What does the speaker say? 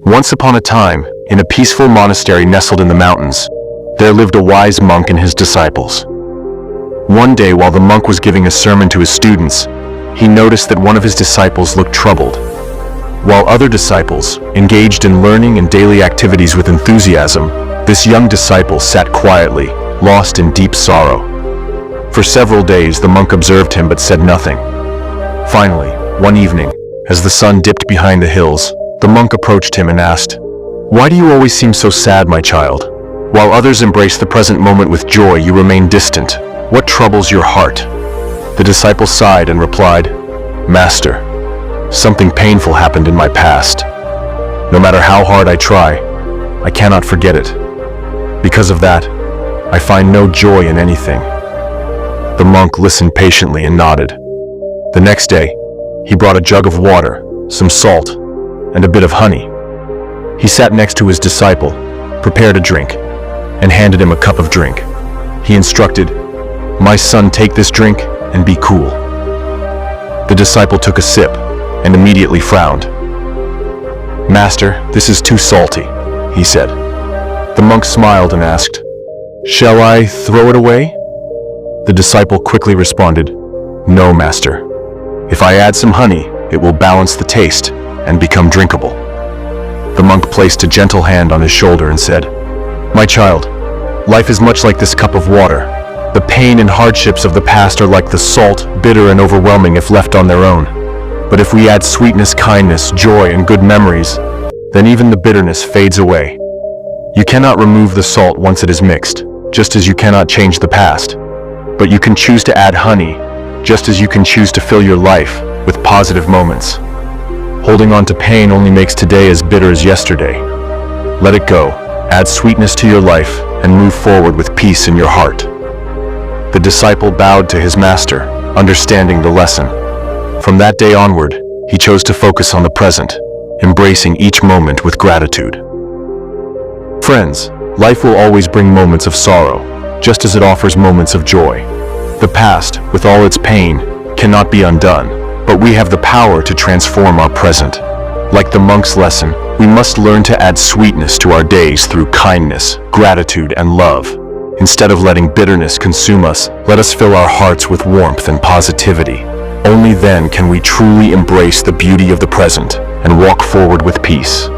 Once upon a time, in a peaceful monastery nestled in the mountains, there lived a wise monk and his disciples. One day, while the monk was giving a sermon to his students, he noticed that one of his disciples looked troubled. While other disciples engaged in learning and daily activities with enthusiasm, this young disciple sat quietly, lost in deep sorrow. For several days, the monk observed him but said nothing. Finally, one evening, as the sun dipped behind the hills, the monk approached him and asked, "Why do you always seem so sad, my child? While others embrace the present moment with joy, you remain distant. What troubles your heart?" The disciple sighed and replied, "Master, something painful happened in my past. No matter how hard I try, I cannot forget it. Because of that, I find no joy in anything." The monk listened patiently and nodded. The next day, he brought a jug of water, some salt, and a bit of honey. He sat next to his disciple, prepared a drink, and handed him a cup of drink. He instructed, "My son, take this drink and be cool." The disciple took a sip and immediately frowned. "Master, this is too salty," he said. The monk smiled and asked, "Shall I throw it away?" The disciple quickly responded, "No, master. If I add some honey, it will balance the taste and become drinkable." The monk placed a gentle hand on his shoulder and said, "My child, life is much like this cup of water. The pain and hardships of the past are like the salt, bitter and overwhelming if left on their own. But if we add sweetness, kindness, joy, and good memories, then even the bitterness fades away. You cannot remove the salt once it is mixed, just as you cannot change the past. But you can choose to add honey, just as you can choose to fill your life with positive moments. Holding on to pain only makes today as bitter as yesterday. Let it go, add sweetness to your life, and move forward with peace in your heart." The disciple bowed to his master, understanding the lesson. From that day onward, he chose to focus on the present, embracing each moment with gratitude. Friends, life will always bring moments of sorrow, just as it offers moments of joy. The past, with all its pain, cannot be undone, but we have the power to transform our present. Like the monk's lesson, we must learn to add sweetness to our days through kindness, gratitude, and love. Instead of letting bitterness consume us, let us fill our hearts with warmth and positivity. Only then can we truly embrace the beauty of the present and walk forward with peace.